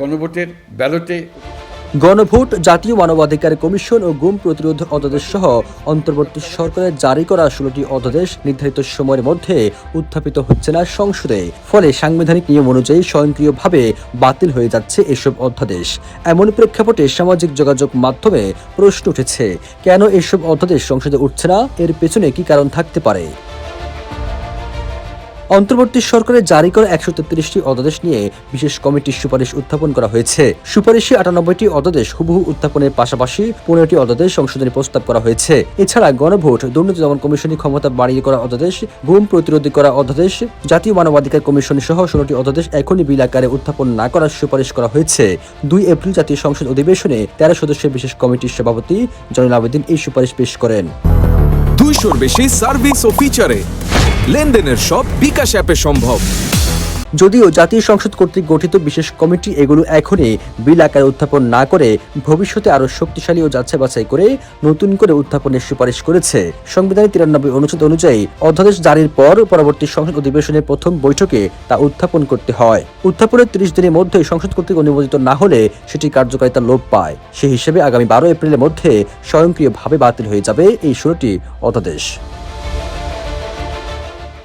গণভোটের ব্যালটে গণভোট, জাতীয় মানবাধিকার কমিশন ও গুম প্রতিরোধ অধ্যাদেশ সহ অন্তর্বর্তী সরকারের জারি করা 16টি অধ্যাদেশ নির্ধারিত সময়ের মধ্যে উত্থাপিত হচ্ছে না সংসদে। ফলে সাংবিধানিক নিয়ম অনুযায়ী স্বয়ংক্রিয়ভাবে বাতিল হয়ে যাচ্ছে এসব অধ্যাদেশ। এমন প্রেক্ষাপটে সামাজিক যোগাযোগ মাধ্যমে প্রশ্ন উঠেছে, কেন এসব অধ্যাদেশ সংসদে উঠছে না? এর পেছনে কি কারণ থাকতে পারে? অন্তর্বর্তী সরকারের জারি করা 133টি অধ্যাদেশ নিয়ে বিশেষ কমিটির সুপারিশ উত্থাপন করা হয়েছে। সুপারিশে 98টি অধ্যাদেশ হুবহু উত্থাপনের পাশাপাশি 15টি অধ্যাদেশ সংশোধনী প্রস্তাব করা হয়েছে। এছাড়া গণভোট, দুর্নীতি দমন কমিশনের ক্ষমতা বাড়িয়ে করা অধ্যাদেশ, গুম প্রতিরোধ করা অধ্যাদেশ, জাতীয় মানবাধিকার কমিশন সহ 16টি অধ্যাদেশ এখনই বিল আকারে উত্থাপন না করার সুপারিশ করা হয়েছে। 2 এপ্রিল জাতীয় সংসদ অধিবেশনে 13 সদস্যের বিশেষ কমিটির সভাপতি জয়নুল আবেদিন এই সুপারিশ পেশ করেন। 200-র বেশি সার্ভিস ও ফিচারে লেনদেনের সব বিকাশ অ্যাপে সম্ভব। যদিও জাতীয় সংসদ কর্তৃক গঠিত বিশেষ কমিটি এগুলো এখনই বিল আকারে উত্থাপন না করে ভবিষ্যতে আরো শক্তিশালী ও যাচাই বাছাই করে নতুন করে উত্থাপনের সুপারিশ করেছে। সংবিধানের 93 অনুচ্ছেদ অনুযায়ী অধ্যাদেশ জারির পর পরবর্তী সংসদ অধিবেশনের প্রথম বৈঠকে তা উত্থাপন করতে হয়। উত্থাপনের 30 দিনের মধ্যে সংসদ কর্তৃক অনুমোদিত না হলে সেটি কার্যকারিতা লোপ পায়। সেই হিসেবে আগামী 12 এপ্রিলের মধ্যে স্বয়ংক্রিয়ভাবে বাতিল হয়ে যাবে এই 16টি অধ্যাদেশ।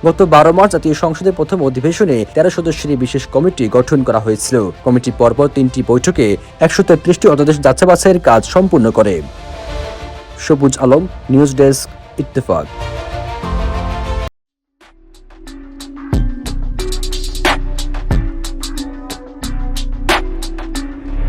গত 12 মার্চ জাতীয় সংসদের প্রথম অধিবেশনে 13 সদস্যের বিশেষ কমিটি গঠন করা হয়েছিল। কমিটি পরপর 3টি বৈঠকে 133টি অধ্যাদেশ যাচাই বাছাইয়ের কাজ সম্পূর্ণ করে। সবুজ আলম, নিউজ ডেস্ক, ইত্তেফাক।